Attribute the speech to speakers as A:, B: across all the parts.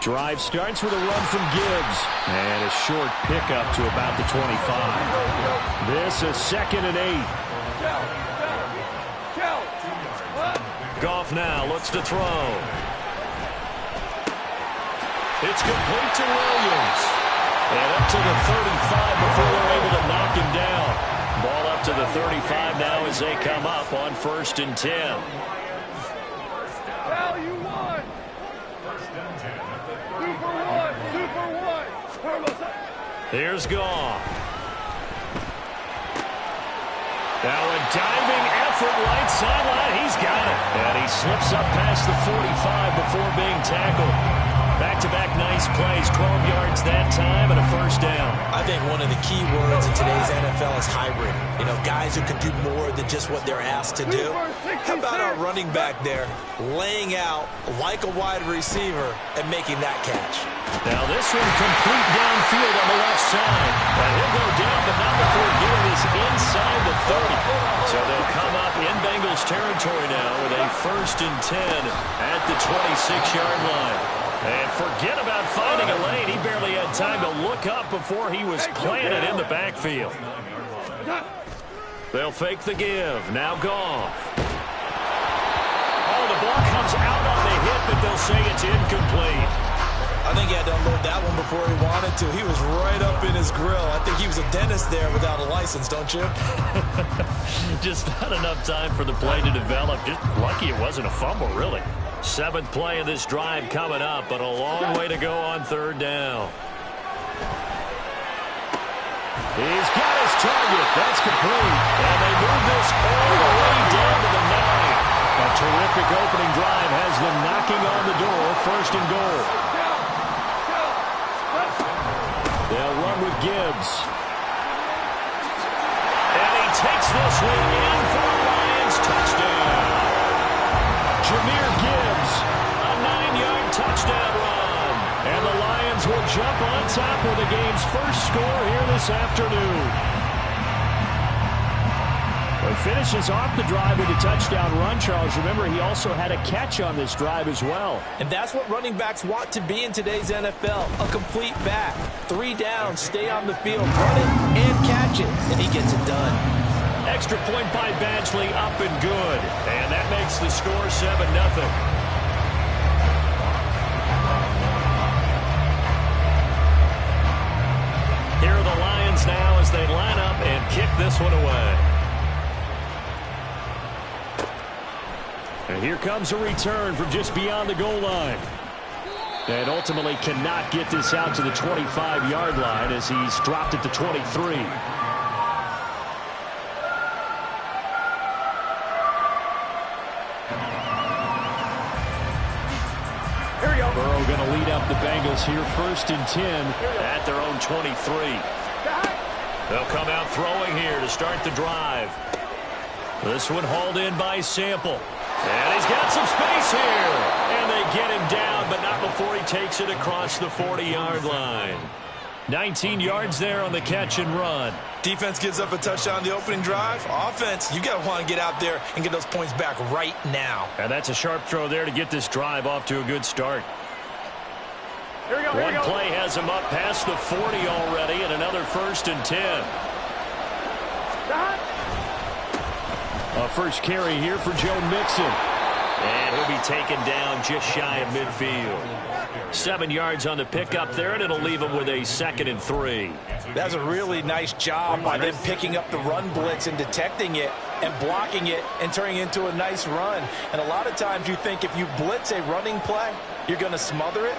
A: Drive starts with a run from Gibbs. And a short pickup to about the 25. This is 2nd and 8. Goff now looks to throw. It's complete to Williams. And up to the 35 before they're able to knock him down. Ball up to the 35 now as they come up on 1st and 10. Here's Goff. Now a diving effort right sideline. He's got it. And he slips up past the 45 before being tackled. Back-to-back nice plays. 12 yards that time and a 1st down.
B: I think one of the key words in today's NFL is hybrid. You know, guys who can do more than just what they're asked to do. How about our running back there laying out like a wide receiver and making that catch?
A: Now this one complete downfield on the left side. And he'll go down, but not before getting this inside the 30. So they'll come up in Bengals territory now with a 1st and 10 at the 26-yard line. And forget about finding a lane. He barely had time to look up before he was planted in the backfield. They'll fake the give. Now Goff. Oh, the ball comes out on the hit, but they'll say it's incomplete.
B: I think he had to unload that one before he wanted to. He was right up in his grill. I think he was a dentist there without a license, don't you?
A: Just not enough time for the play to develop. Just lucky it wasn't a fumble, really. 7th play of this drive coming up, but a long way to go on 3rd down. He's got his target. That's complete. And they move this all the way down to the 9. A terrific opening drive has them knocking on the door. 1st and goal. They'll run with Gibbs. And he takes this one in for a Lions touchdown. Jahmyr Gibbs, a 9-yard touchdown run. And the Lions will jump on top with the game's first score here this afternoon. He finishes off the drive with a touchdown run, Charles. Remember, he also had a catch on this drive as well.
B: And that's what running backs want to be in today's NFL, a complete back. 3 down, stay on the field, run it, and catch it. And he gets it done.
A: Extra point by Badgley, up and good. And that makes the score 7-0. Here are the Lions now as they line up and kick this one away. And here comes a return from just beyond the goal line. And ultimately cannot get this out to the 25-yard line as he's dropped it to 23. Burrow going to lead up the Bengals here, 1st and 10 at their own 23. They'll come out throwing here to start the drive. This one hauled in by Sample. And he's got some space here. And they get him down, but not before he takes it across the 40-yard line. 19 yards there on the catch and run.
B: Defense gives up a touchdown on the opening drive. Offense, you got to want to get out there and get those points back right now.
A: And that's a sharp throw there to get this drive off to a good start. One play has him up past the 40 already, and another 1st and 10. A first carry here for Joe Mixon. And he'll be taken down just shy of midfield. 7 yards on the pickup there, and it'll leave him with a 2nd and 3.
B: That's a really nice job by them picking up the run blitz and detecting it and blocking it and turning it into a nice run. And a lot of times you think if you blitz a running play, you're going to smother it.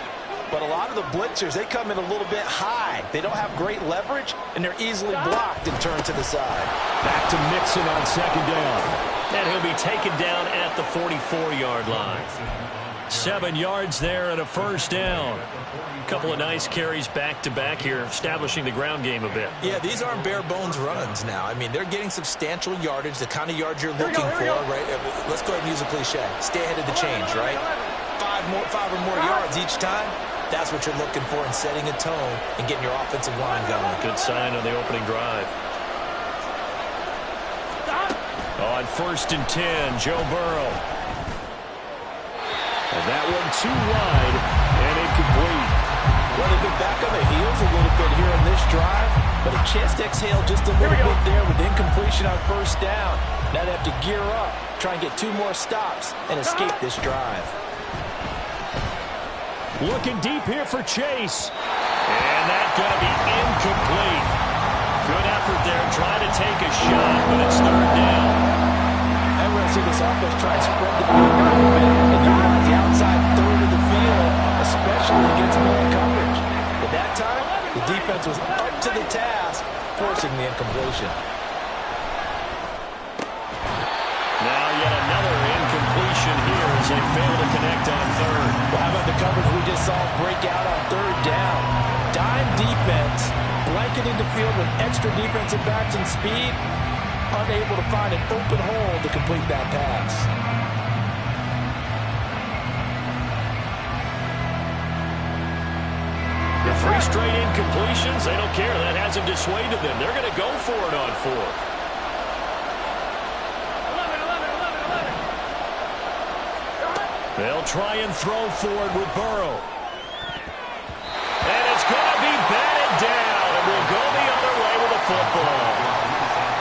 B: But a lot of the blitzers, they come in a little bit high. They don't have great leverage, and they're easily blocked and turned to the side.
A: Back to Mixon on 2nd down. And he'll be taken down at the 44-yard line. 7 yards there and a 1st down. A couple of nice carries back-to-back here, establishing the ground game a bit.
B: Yeah, these aren't bare-bones runs now. I mean, they're getting substantial yardage, the kind of yards you're looking for, right? Let's go ahead and use a cliche. Stay ahead of the change, right? 5 or more yards each time. That's what you're looking for in setting a tone and getting your offensive line going.
A: Good sign on the opening drive. On 1st and 10, Joe Burrow. And that one too wide, and it
B: incomplete. Well, they've been back on their heels a little bit here on this drive, but a chance to exhale just a little bit there with incompletion on first down. Now they have to gear up, try and get 2 more stops, and escape this drive.
A: Looking deep here for Chase. And that's going to be incomplete. Good effort there, trying to take a shot, but it's 3rd down.
B: And we're going to see this offense try to spread the field a little bit and utilize the outside third of the field, especially against man coverage. At that time, the defense was up to the task, forcing the incompletion.
A: Now yet another incompletion here as they fail to connect on 3rd.
B: Well, how about the coverage we just saw break out on 3rd down? Dime defense, blanketing the field with extra defensive backs and speed, unable to find an open hole to complete that pass.
A: The 3 straight incompletions, they don't care. That hasn't dissuaded them. They're going to go for it on 4th. They'll try and throw forward with Burrow. And it's going to be batted down, and we'll go the other way with the football.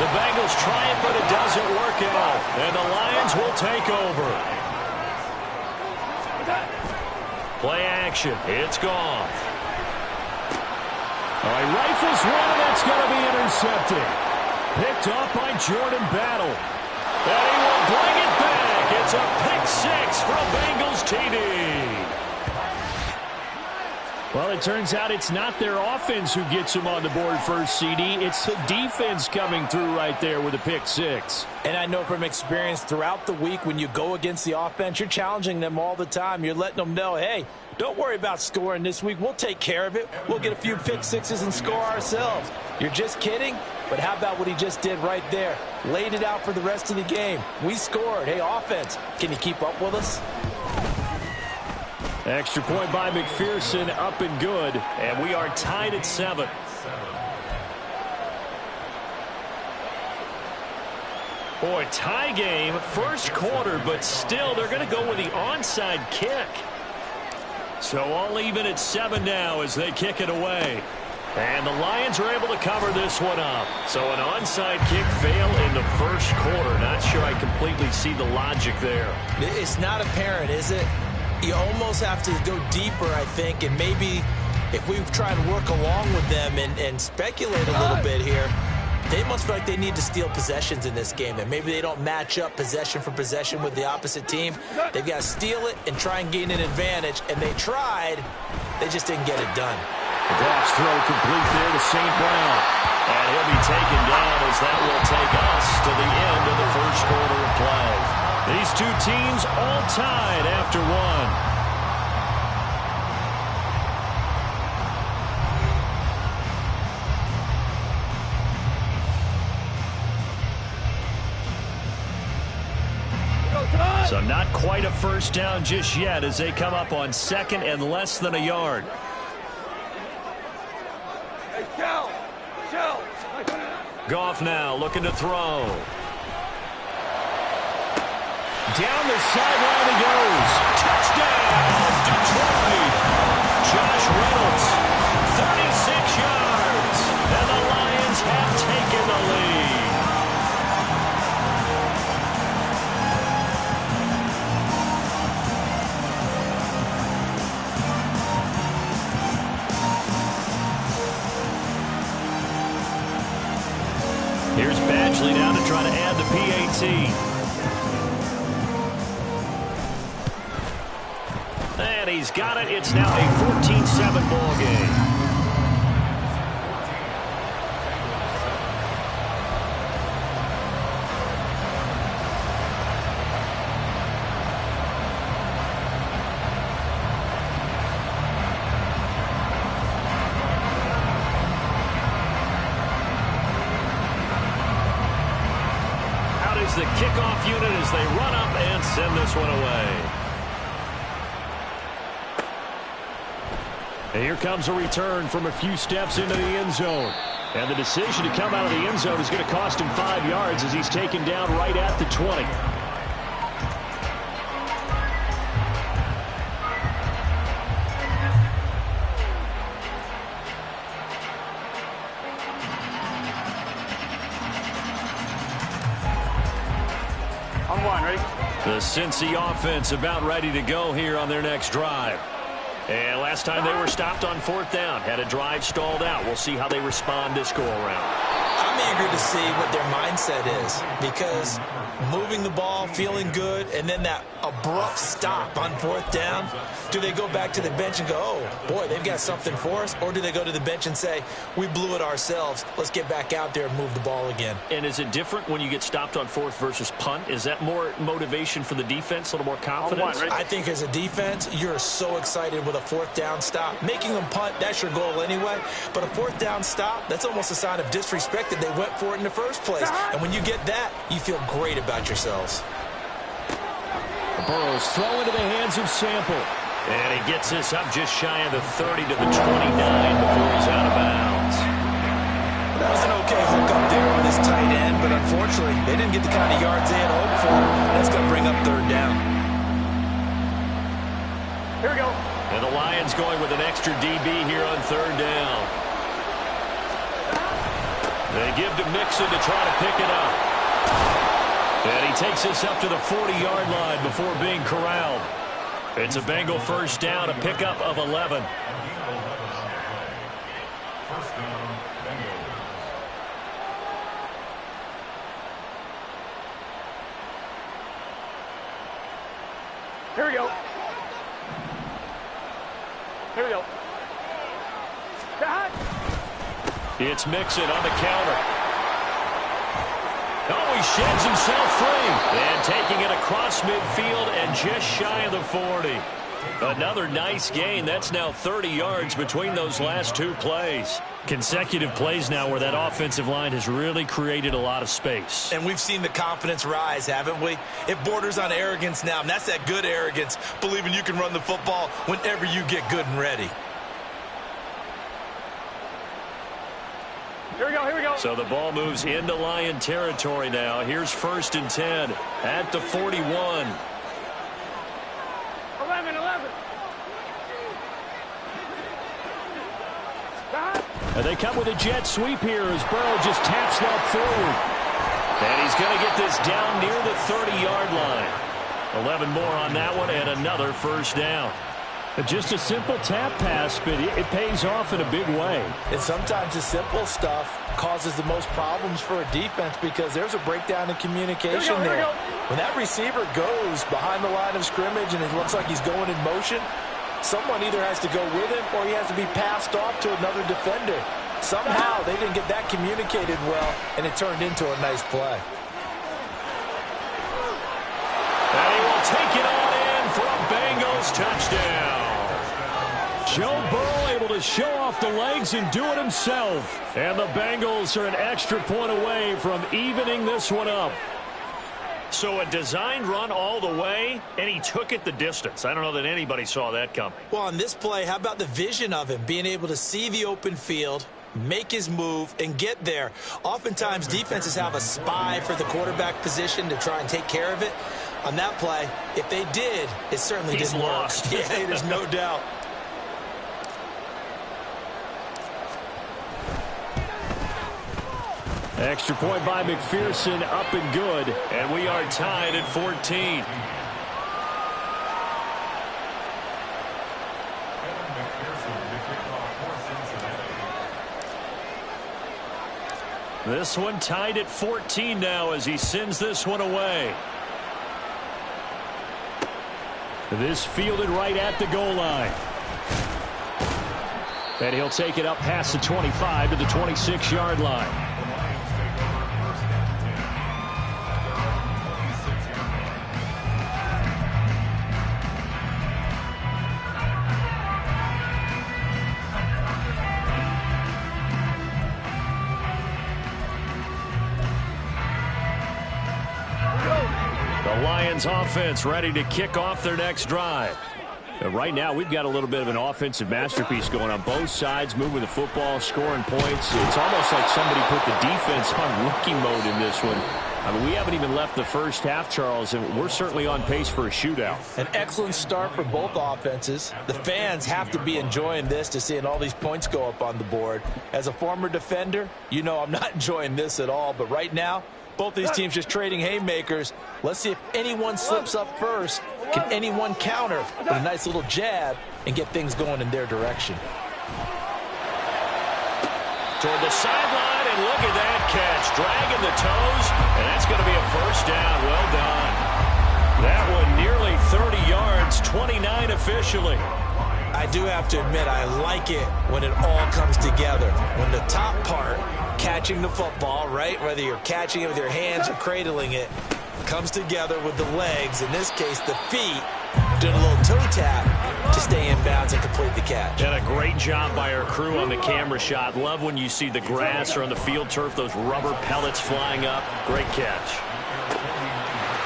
A: The Bengals try it, but it doesn't work out, and the Lions will take over. Play action. It's gone. All right, rifles one, and that's going to be intercepted. Picked off by Jordan Battle. And he will bring it back. It's a pick 6 from Bengals TD. Well, it turns out it's not their offense who gets them on the board first, CD. It's the defense coming through right there with a pick 6.
B: And I know from experience throughout the week when you go against the offense, you're challenging them all the time. You're letting them know, hey, don't worry about scoring this week. We'll take care of it. We'll get a few pick 6s and score ourselves. You're just kidding? But how about what he just did right there? Laid it out for the rest of the game. We scored. Hey, offense, can you keep up with us?
A: Extra point by McPherson, up and good. And we are tied at 7. Boy, tie game, first quarter, but still they're going to go with the onside kick. So all even at 7 now as they kick it away. And the Lions are able to cover this one up. So an onside kick fail in the first quarter. Not sure I completely see the logic there.
B: It's not apparent, is it? You almost have to go deeper, I think, and maybe if we try and work along with them and speculate a little bit here, they must feel like they need to steal possessions in this game, and maybe they don't match up possession for possession with the opposite team. They've got to steal it and try and gain an advantage, and they tried. They just didn't get it done.
A: Goff's throw complete there to St. Brown. And he'll be taken down as that will take us to the end of the first quarter of play. These two teams all tied after 1. So not quite a first down just yet as they come up on 2nd and less than a yard. Goff now looking to throw. Down the sideline he goes. Touchdown, Detroit. Josh Reynolds, 36 yards. And the Lions have taken the lead. Here's Badgley now to try to add the PAT. And he's got it. It's now a 14-7 ball game. The kickoff unit as they run up and send this one away. And here comes a return from a few steps into the end zone. And the decision to come out of the end zone is going to cost him 5 yards as he's taken down right at the 20. The Cincy offense about ready to go here on their next drive. And last time they were stopped on 4th down, had a drive stalled out. We'll see how they respond this go-around.
B: I'm eager to see what their mindset is, because moving the ball, feeling good, and then that abrupt stop on 4th down, do they go back to the bench and go, oh, boy, they've got something for us? Or do they go to the bench and say, we blew it ourselves, let's get back out there and move the ball again?
A: And is it different when you get stopped on 4th versus punt? Is that more motivation for the defense, a little more confidence?
B: I think as a defense, you're so excited with a 4th down stop. Making them punt, that's your goal anyway. But a 4th down stop, that's almost a sign of disrespect that they went for it in the first place. And when you get that, you feel great about yourselves.
A: Burrow's throw into the hands of Sample. And he gets this up just shy of the 30 to the 29 before he's out of bounds.
B: That was an okay hook up there on this tight end, but unfortunately, they didn't get the kind of yards they had hoped for. That's going to bring up 3rd down.
A: Here we go. And the Lions going with an extra DB here on 3rd down. They give to Mixon to try to pick it up. And he takes this up to the 40-yard line before being corralled. It's a Bengal 1st down, a pickup of 11.
C: Here we go. Here we go.
A: It's Mixon on the counter. Oh, he sheds himself free. And taking it across midfield and just shy of the 40. Another nice gain. That's now 30 yards between those last 2 plays. Consecutive plays now where that offensive line has really created a lot of space.
B: And we've seen the confidence rise, haven't we? It borders on arrogance now, and that's that good arrogance, believing you can run the football whenever you get good and ready.
C: Here we go, here we go.
A: So the ball moves into Lion territory now. Here's 1st and 10 at the 41.
C: 11.
A: And they come with a jet sweep here as Burrow just taps that forward. And he's going to get this down near the 30-yard line. 11 more on that one and another 1st down. Just a simple tap pass, but it pays off in a big way.
B: And sometimes the simple stuff causes the most problems for a defense because there's a breakdown in communication there. When that receiver goes behind the line of scrimmage and it looks like he's going in motion, someone either has to go with him or he has to be passed off to another defender. Somehow they didn't get that communicated well, and it turned into a nice play.
A: And he will take it on in for a Bengals touchdown. Joe Burrow able to show off the legs and do it himself. And the Bengals are an extra point away from evening this one up. So a designed run all the way, and he took it the distance. I don't know that anybody saw that coming.
B: Well, on this play, how about the vision of him, being able to see the open field, make his move, and get there. Oftentimes, defenses have a spy for the quarterback position to try and take care of it. On that play, if they did, it certainly didn't work.
A: Lost.
B: Yeah, there's no doubt.
A: Extra point by McPherson, up and good. And we are tied at 14. This one tied at 14 now as he sends this one away. This fielded right at the goal line. And he'll take it up past the 25 to the 26-yard line. Lions offense ready to kick off their next drive. Right now, we've got a little bit of an offensive masterpiece going on both sides, moving the football, scoring points. It's almost like somebody put the defense on rookie mode in this one. I mean, we haven't even left the first half, Charles, and we're certainly on pace for a shootout.
B: An excellent start for both offenses. The fans have to be enjoying this to seeing all these points go up on the board. As a former defender, you know I'm not enjoying this at all, but right now, Both these teams just trading haymakers. Let's see if anyone slips up first. Can anyone counter with a nice little jab and get things going in their direction?
A: Toward the sideline, and look at that catch. Dragging the toes, and that's going to be a first down. Well done. That one nearly 30 yards, 29 officially.
B: I do have to admit, I like it when it all comes together. When the top part, catching the football, right, whether you're catching it with your hands or cradling it, comes together with the legs, in this case the feet, doing a little toe tap to stay in bounds and complete the catch.
A: And a great job by our crew on the camera shot. Love when you see the grass or on the field turf, those rubber pellets flying up. Great catch.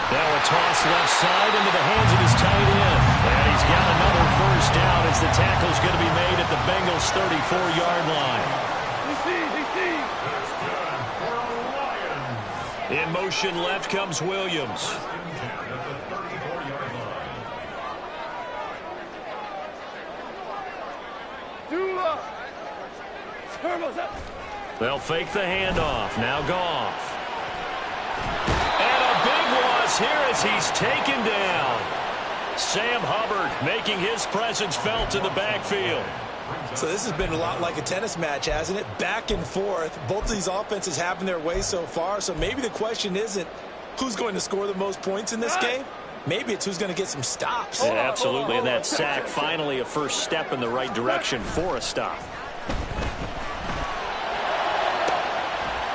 A: Now a toss left side into the hands of his tight end. And he's got another first down as the tackle's going to be made at the Bengals' 34-yard line. In motion left comes Williams. They'll fake the handoff. Now Goff. And a big loss here as he's taken down. Sam Hubbard making his presence felt in the backfield.
B: So this has been a lot like a tennis match, hasn't it? Back and forth. Both of these offenses having their way so far. So maybe the question isn't who's going to score the most points in this game. Maybe it's who's going to get some stops.
A: Yeah, absolutely. And that sack, finally a first step in the right direction for a stop.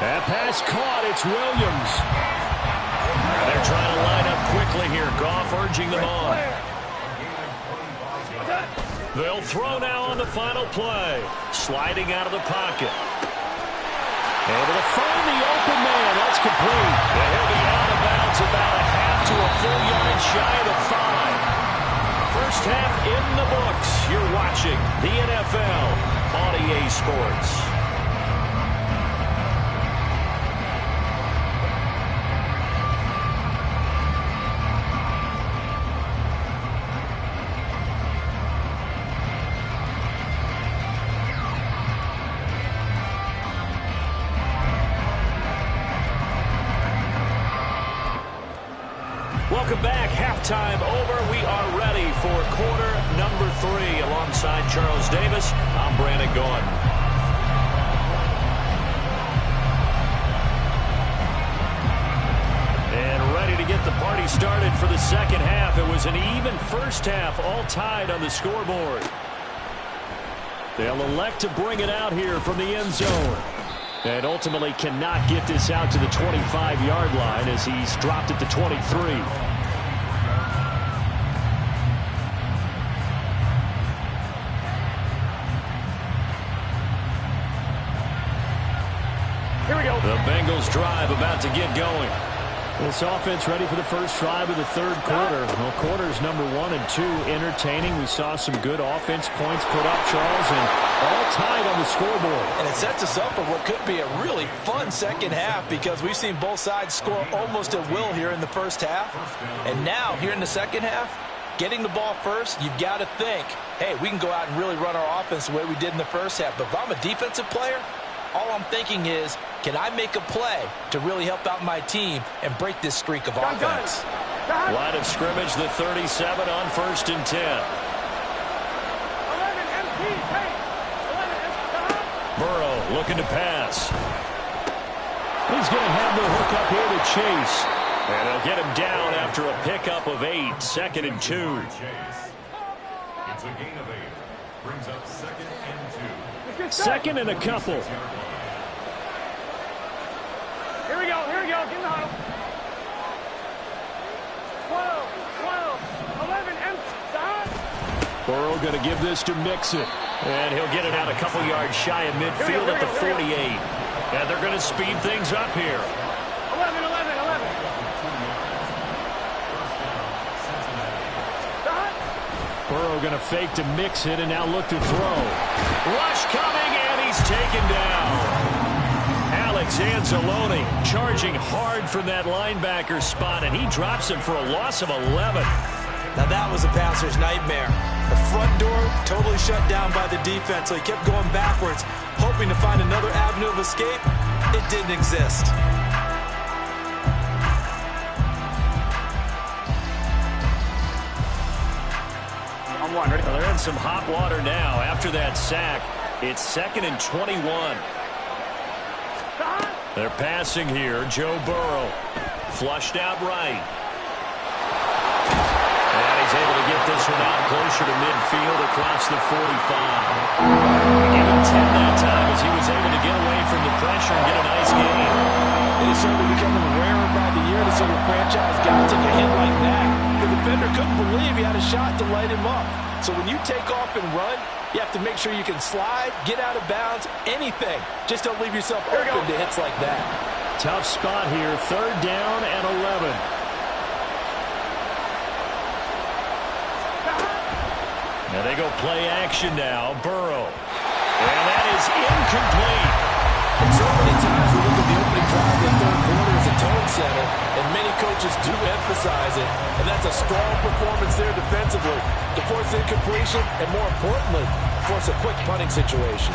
A: That pass caught. It's Williams. They're trying to line up quickly here. Goff urging them on. They'll throw now on the final play. Sliding out of the pocket. Able to find the open man. That's complete. And he'll be out of bounds about a half to a full yard shy of the 5. First half in the books. You're watching the NFL on EA Sports. Welcome back. Halftime over. We are ready for quarter number 3. Alongside Charles Davis, I'm Brandon Gaudin. And ready to get the party started for the second half. It was an even first half, all tied on the scoreboard. They'll elect to bring it out here from the end zone. And ultimately cannot get this out to the 25-yard line as he's dropped at the 23.
C: Here we go.
A: The Bengals drive about to get going. This offense ready for the first drive of the third quarter. Well, quarters number 1 and 2 entertaining. We saw some good offense points put up, Charles, and all tied on the scoreboard.
B: And it sets us up for what could be a really fun second half because we've seen both sides score almost at will here in the first half. And now, here in the second half, getting the ball first, you've got to think, hey, we can go out and really run our offense the way we did in the first half. But if I'm a defensive player, all I'm thinking is, can I make a play to really help out my team and break this streak of offense?
A: Line of scrimmage, the 37 on 1st and 10.
C: 11 MP, hey! 11
A: Burrow looking to pass. He's going to have the hook up here to Chase. And they'll get him down after a pickup of 8. 2nd and 2.
D: It's a gain of 8. Brings up 2nd and 2.
A: 2nd and a couple.
C: Here we go, get in the huddle. 12, 11, empty.
A: Burrow going to give this to Mixon. And he'll get it out a couple yards shy of midfield at the 48. And they're going to speed things up here.
C: 11.
A: Burrow going to fake to Mixon and now look to throw. Rush coming, and he's taken down. Alex Anzalone charging hard from that linebacker spot, and he drops him for a loss of 11.
B: Now that was a passer's nightmare. The front door totally shut down by the defense, so he kept going backwards, hoping to find another avenue of escape. It didn't exist.
C: and 1. Ready?
A: Well, they're in some hot water now. After that sack, it's 2nd and 21. They're passing here. Joe Burrow. Flushed out right. And he's able to get this one out closer to midfield across the 45. Give him 10 that time as he was able to get away from the pressure and get a nice gain.
B: It is certainly becoming rarer by the year to see a franchise guy take a hit like that. The defender couldn't believe he had a shot to light him up. So when you take off and run, you have to make sure you can slide, get out of bounds, anything. Just don't leave yourself open to hits like that.
A: Tough spot here. 3rd down and 11. Now they go play action now. Burrow. And that is incomplete.
B: And so many times we look at the opening drive in the 3rd quarter as a tone setter, and many coaches do emphasize it. And that's a strong performance there defensively to force incompletion and, more importantly, force a quick punting situation.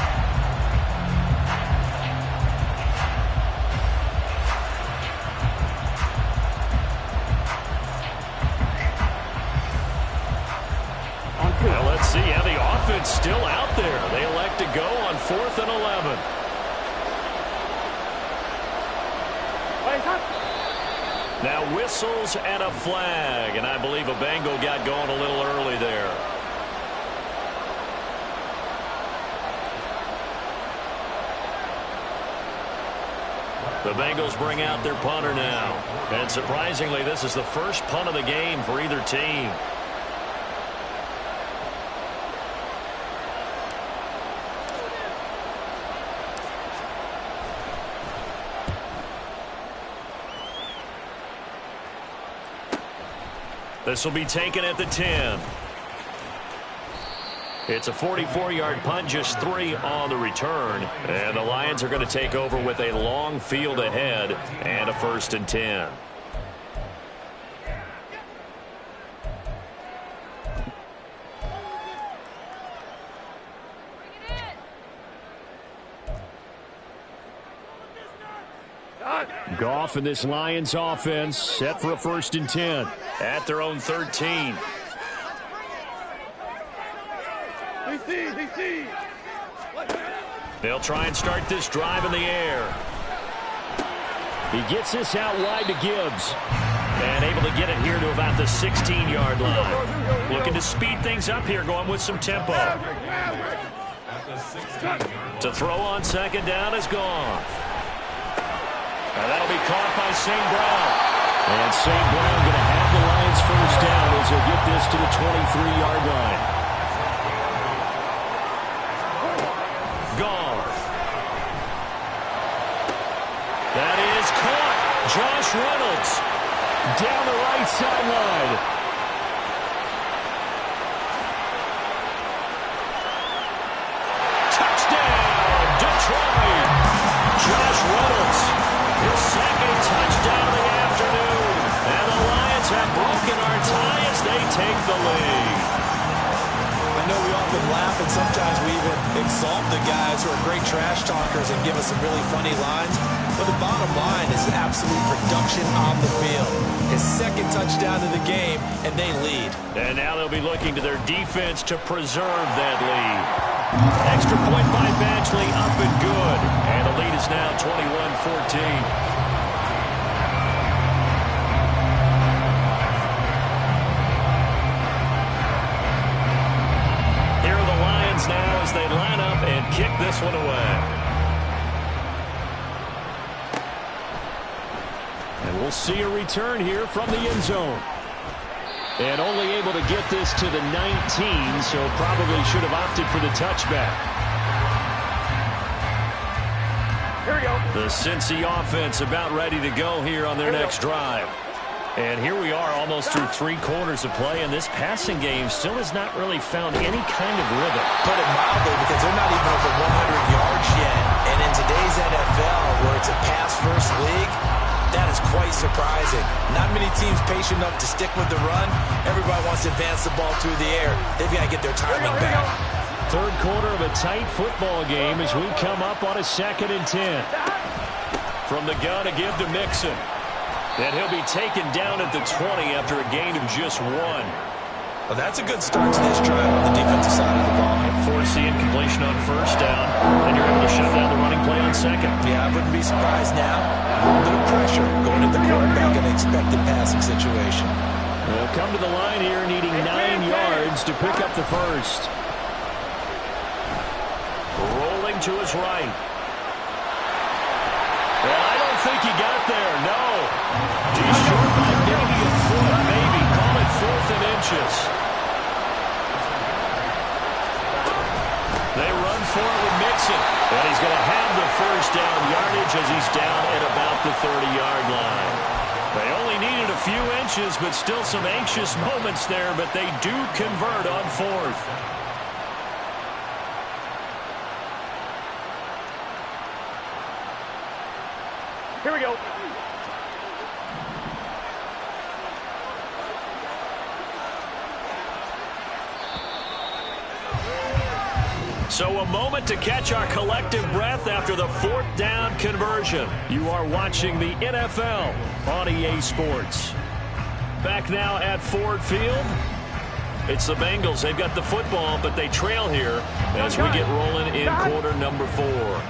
A: Well, let's see how the offense still out there. They elect to go on 4th and 11. Now whistles and a flag, and I believe a Bengal got going a little early there. The Bengals bring out their punter now. And surprisingly, this is the first punt of the game for either team. This will be taken at the 10. It's a 44-yard punt, just 3 on the return. And the Lions are going to take over with a long field ahead and a 1st and 10. Goff and this Lions offense set for a 1st and 10 at their own 13. They'll try and start this drive in the air. He gets this out wide to Gibbs. And able to get it here to about the 16-yard line. Looking to speed things up here, going with some tempo. To throw on 2nd down is Goff. Now that'll be caught by St. Brown. And St. Brown going to have the Lions 1st down as he'll get this to the 23-yard line. Goff. That is caught. Josh Reynolds down the right sideline. Touchdown, Detroit. Josh Reynolds. His 2nd touchdown of the afternoon. And the Lions have broken our tie as they take the lead.
B: I know we often laugh and sometimes we even exalt the guys who are great trash talkers and give us some really funny lines. But the bottom line is absolute production on the field. His 2nd touchdown of the game, and they lead.
A: And now they'll be looking to their defense to preserve that lead. Extra point by Badgley, up and good. And the lead is now 21-14. Here are the Lions now as they line up and kick this one away. And we'll see a return here from the end zone. And only able to get this to the 19, so probably should have opted for the touchback.
C: Here we go.
A: The Cincy offense about ready to go here on their next drive. And here we are almost through 3 quarters of play, and this passing game still has not really found any kind of rhythm.
B: Put it mildly, because they're not even over 100 yards yet. And in today's NFL, where it's a pass-first league, that is quite surprising. Not many teams patient enough to stick with the run. Everybody wants to advance the ball through the air. They've got to get their timing back.
A: 3rd quarter of a tight football game as we come up on a 2nd and 10. From the gun to give to Mixon. And he'll be taken down at the 20 after a gain of just 1.
B: Well, that's a good start to this drive on the defensive side of the ball.
A: Force the incompletion on first down. Then you're able to shut down the running play on second.
B: Yeah, I wouldn't be surprised now. A little bit of pressure going at the quarterback in an expected passing situation.
A: They'll come to the line here needing 9 yards to pick up the first. Rolling to his right. Well, I don't think he got there, no. He's short by maybe a foot, maybe. Call it 4th and inches. They run for it with Mixon. And he's going to have the first down yardage as he's down at about the 30-yard line. They only needed a few inches, but still some anxious moments there, but they do convert on 4th.
C: Here we go.
A: So a moment to catch our collective breath after the 4th down conversion. You are watching the NFL on EA Sports. Back now at Ford Field. It's the Bengals. They've got the football, but they trail here as we get rolling in quarter number 4.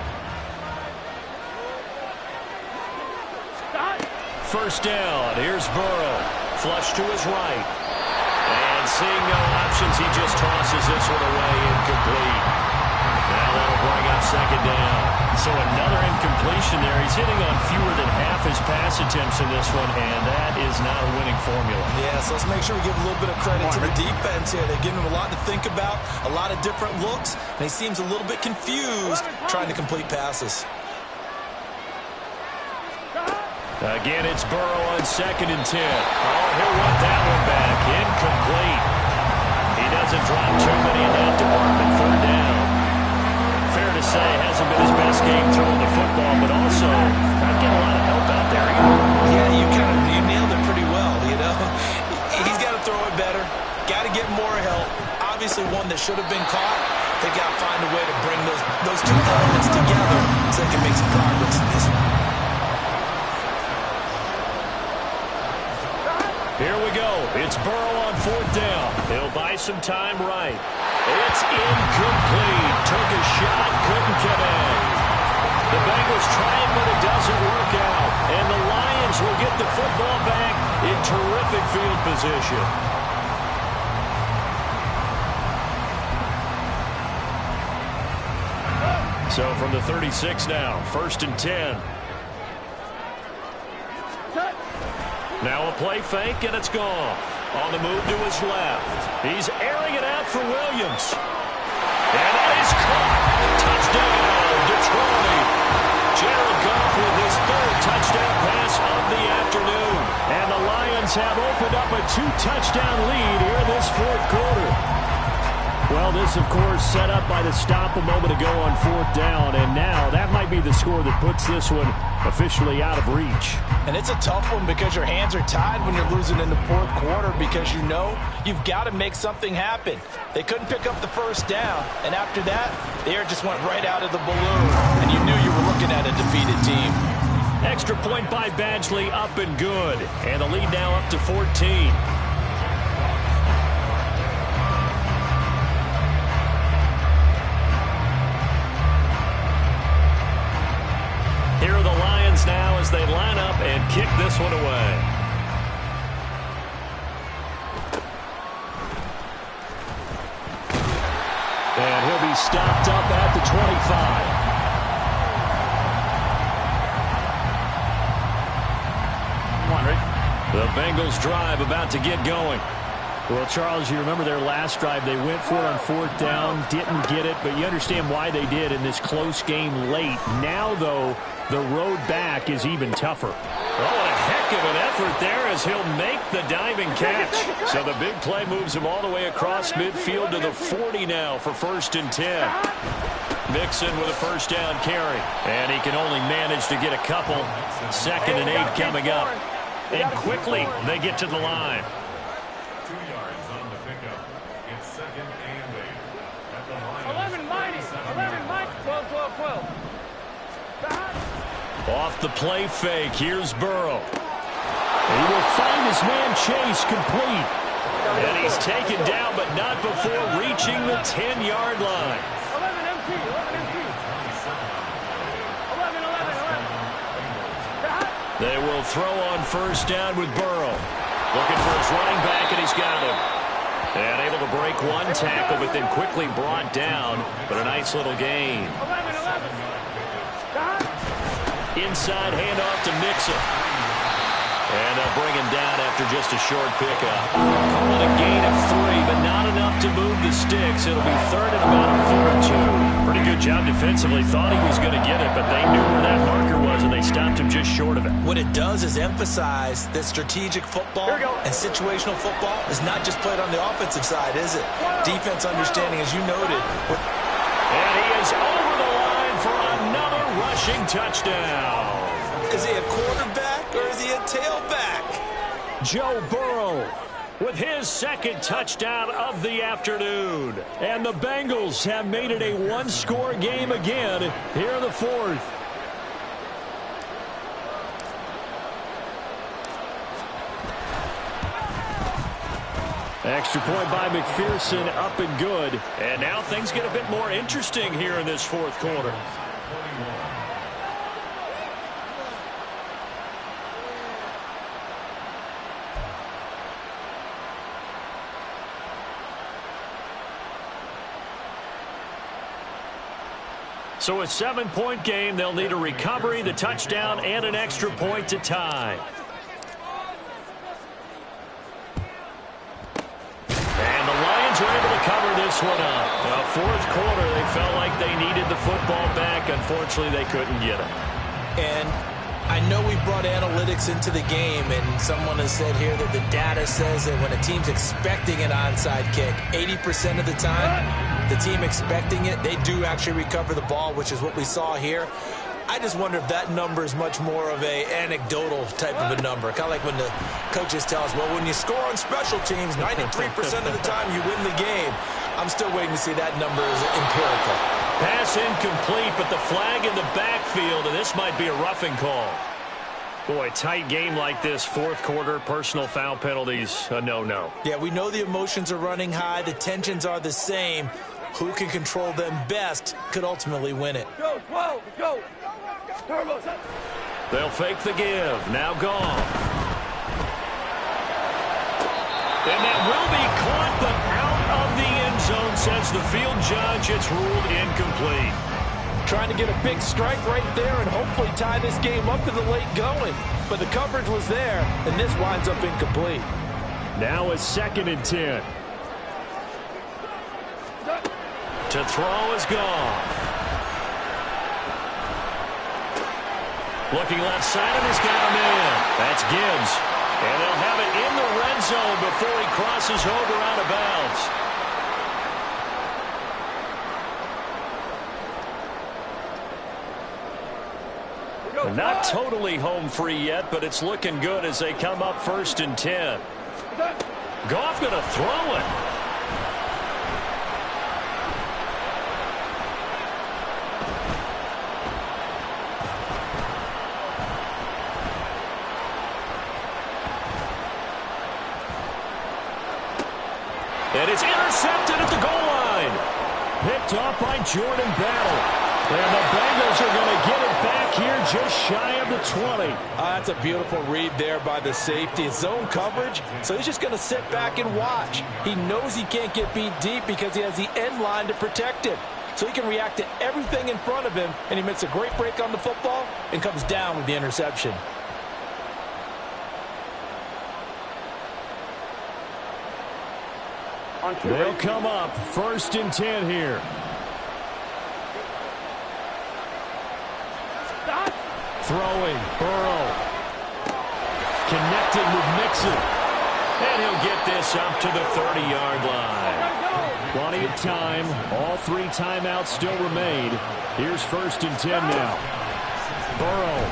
A: First down. Here's Burrow. Flush to his right. And seeing no options, he just tosses this one away incomplete. Now that'll bring up second down. So another incompletion there. He's hitting on fewer than half his pass attempts in this one, and that is not a winning formula.
B: Yeah, so let's make sure we give a little bit of credit to the defense here. They're giving him a lot to think about, a lot of different looks, and he seems a little bit confused trying to complete passes.
A: Again, it's Burrow on 2nd and 10. Oh, he'll run that one back. Incomplete. He doesn't drop too many in that department. 3rd down. Fair to say, hasn't been his best game throwing the football, but also not getting a lot of help out there either.
B: Yeah, you nailed it pretty well, you know. He's got to throw it better. Got to get more help. Obviously one that should have been caught. They got to find a way to bring those two elements together so they can make some progress in this one.
A: Here we go. It's Burrow on 4th down. He'll buy some time right. It's incomplete. Took a shot, couldn't connect. The Bengals trying, but it doesn't work out. And the Lions will get the football back in terrific field position. So from the 36 now, 1st and 10. Now a play fake, and it's gone. On the move to his left. He's airing it out for Williams. And that is caught. Touchdown, Detroit. Jared Goff with his 3rd touchdown pass of the afternoon. And the Lions have opened up a 2-touchdown lead here in this 4th quarter. Well, this, of course, set up by the stop a moment ago on 4th down. And now that might be the score that puts this one officially out of reach.
B: And it's a tough one because your hands are tied when you're losing in the 4th quarter because you know you've got to make something happen. They couldn't pick up the first down, and after that, the air just went right out of the balloon, and you knew you were looking at a defeated team.
A: Extra point by Badgley, up and good. And the lead now up to 14. Here are the Lions now as they line up and kick this one away. And he'll be stopped up at the 25. The Bengals drive about to get going. Well, Charles, you remember their last drive. They went for it on 4th down, didn't get it, but you understand why they did in this close game late. Now, though, the road back is even tougher. Oh, what a heck of an effort there as he'll make the diving catch. So the big play moves him all the way across midfield to the 40 now for 1st and 10. Mixon with a 1st down carry. And he can only manage to get a couple. 2nd and 8 coming up. And quickly they get to the line.
D: 2 yards on the pickup. It's 2nd and 8. At the line.
C: 11 minus. 11 minus. 12, 12, 12.
A: Off the play fake. Here's Burrow. He will find his man Chase complete. And he's taken down, but not before reaching the 10-yard line.
C: 11 MT, 11 MT. 11, 11, 11.
A: They will throw on first down with Burrow. Looking for his running back, and he's got him. And able to break one tackle, but then quickly brought down. But a nice little gain.
C: 11, 11.
A: Inside handoff to Mixon. And they'll bring him down after just a short pickup. Calling a gain of 3, but not enough to move the sticks. It'll be third and about a foot or two. Pretty good job defensively. Thought he was going to get it, but they knew where that marker was, and they stopped him just short of it.
B: What it does is emphasize that strategic football and situational football is not just played on the offensive side, is it? Defense understanding, as you noted.
A: And he is over the line for another rushing touchdown.
B: Is he a quarterback or is he a tailback?
A: Joe Burrow with his second touchdown of the afternoon. And the Bengals have made it a one-score game again here in the fourth. Extra point by McPherson, up and good. And now things get a bit more interesting here in this fourth quarter. So a 7-point game, they'll need a recovery, the touchdown, and an extra point to tie. And the Lions are able to cover this one up. Now, fourth quarter, they felt like they needed the football back. Unfortunately, they couldn't get it.
B: And I know we brought analytics into the game, and someone has said here that the data says that when a team's expecting an onside kick, 80% of the time, the team expecting it, they do actually recover the ball, which is what we saw here. I just wonder if that number is much more of a anecdotal type of a number. Kind of like when the coaches tell us, well, when you score on special teams, 93% of the time you win the game. I'm still waiting to see that number is empirical.
A: Pass incomplete, but the flag in the backfield, and this might be a roughing call. Boy, tight game like this, fourth quarter, personal foul penalties, a no-no.
B: Yeah, we know the emotions are running high. The tensions are the same. Who can control them best could ultimately win it.
C: Go, 12, go. Turbo.
A: They'll fake the give. Now gone. And that will be caught, but out of the end zone, says the field judge. It's ruled incomplete.
E: Trying to get a big strike right there and hopefully tie this game up in the late going. But the coverage was there, and this winds up incomplete.
A: Now a 2nd and 10. To throw is gone. Looking left side, and he's got him in. That's Gibbs. And they'll have it in the red zone before he crosses over out of bounds. Not totally home free yet, but it's looking good as they come up 1st and 10. Goff going to throw it. And it's intercepted at the goal line. Picked off by Jordan Battle. And the Bengals are going to get it back here just shy of the 20.
E: That's a beautiful read there by the safety. It's zone coverage, so he's just going to sit back and watch. He knows he can't get beat deep because he has the end line to protect him. So he can react to everything in front of him, and he makes a great break on the football and comes down with the interception.
A: They'll come up 1st and 10 here. Throwing, Burrow. Connected with Mixon. And he'll get this up to the 30-yard line. Plenty of time. All 3 timeouts still remain. Here's 1st and 10 now. Burrow.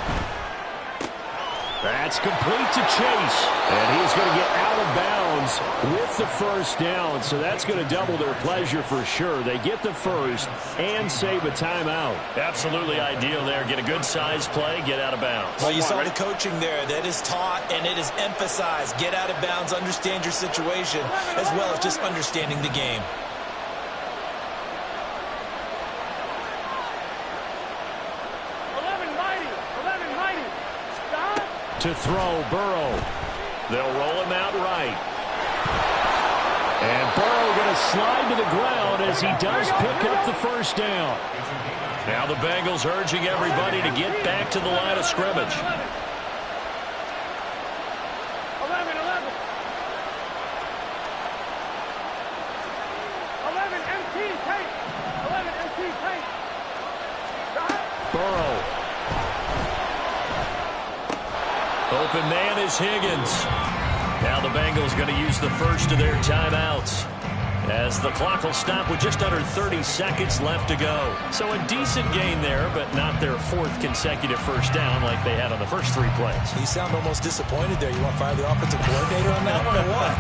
A: That's complete to Chase. And he's going to get out of bounds with the first down. So that's going to double their pleasure for sure. They get the first and save a timeout.
B: Absolutely ideal there. Get a good size play, get out of bounds.
E: Well, you saw the coaching there. That is taught and it is emphasized. Get out of bounds, understand your situation, as well as just understanding the game.
A: To throw, Burrow. They'll roll him out right. And Burrow going to slide to the ground as he does pick up the first down. Now the Bengals urging everybody to get back to the line of scrimmage.
C: 11 MT tape. 11 MT tape.
A: Burrow. Open man is Higgins. Now the Bengals going to use the first of their timeouts as the clock will stop with just under 30 seconds left to go. So a decent gain there, but not their fourth consecutive first down like they had on the first three plays.
E: You sound almost disappointed there. You want to fire the offensive coordinator on that one or what?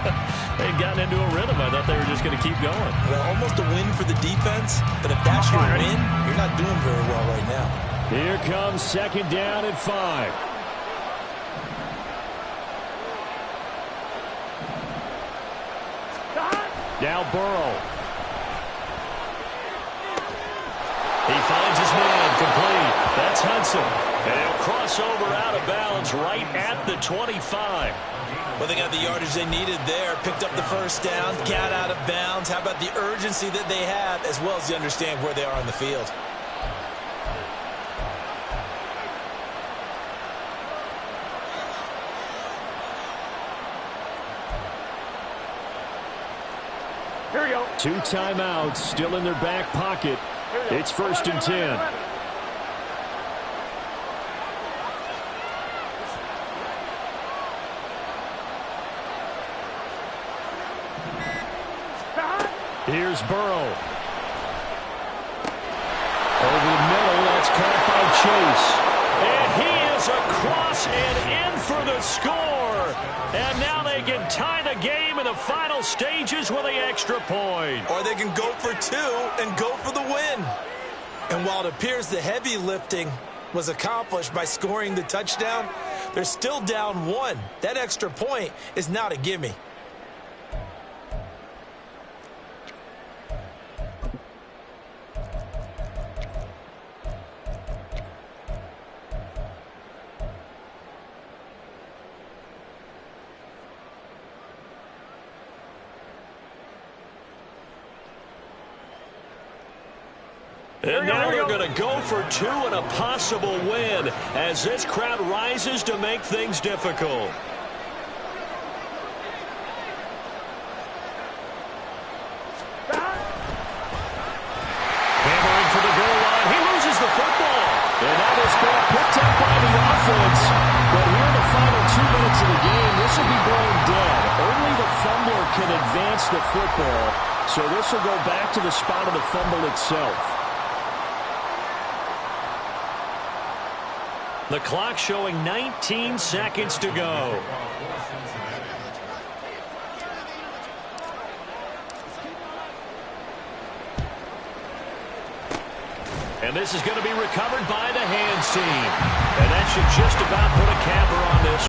A: They'd gotten into a rhythm. I thought they were just going to keep going.
E: Well, almost a win for the defense, but if that's your win, you're not doing very well right now.
A: Here comes second down at 5. Now Burrow. He finds his man complete. That's Hudson. And he'll cross over out of bounds right at the 25.
E: Well, they got the yardage they needed there. Picked up the first down, got out of bounds. How about the urgency that they have, as well as you understand where they are on the field.
C: Here we go.
A: 2 timeouts still in their back pocket. It's first and 10. Here's Burrow. Over the middle, that's caught by Chase. And he is across and in for the score. And now they can tie the game in the final stages with the extra point.
E: Or they can go for 2 and go for the win. And while it appears the heavy lifting was accomplished by scoring the touchdown, they're still down 1. That extra point is not a gimme.
A: And now they're going to go for 2 and a possible win as this crowd rises to make things difficult. Hammering for the goal line. He loses the football. And that is ball picked up by the offense. But here in the final 2 minutes of the game, this will be blown dead. Only the fumbler can advance the football. So this will go back to the spot of the fumble itself. The clock showing 19 seconds to go. And this is going to be recovered by the hands team. And that should just about put a capper on this.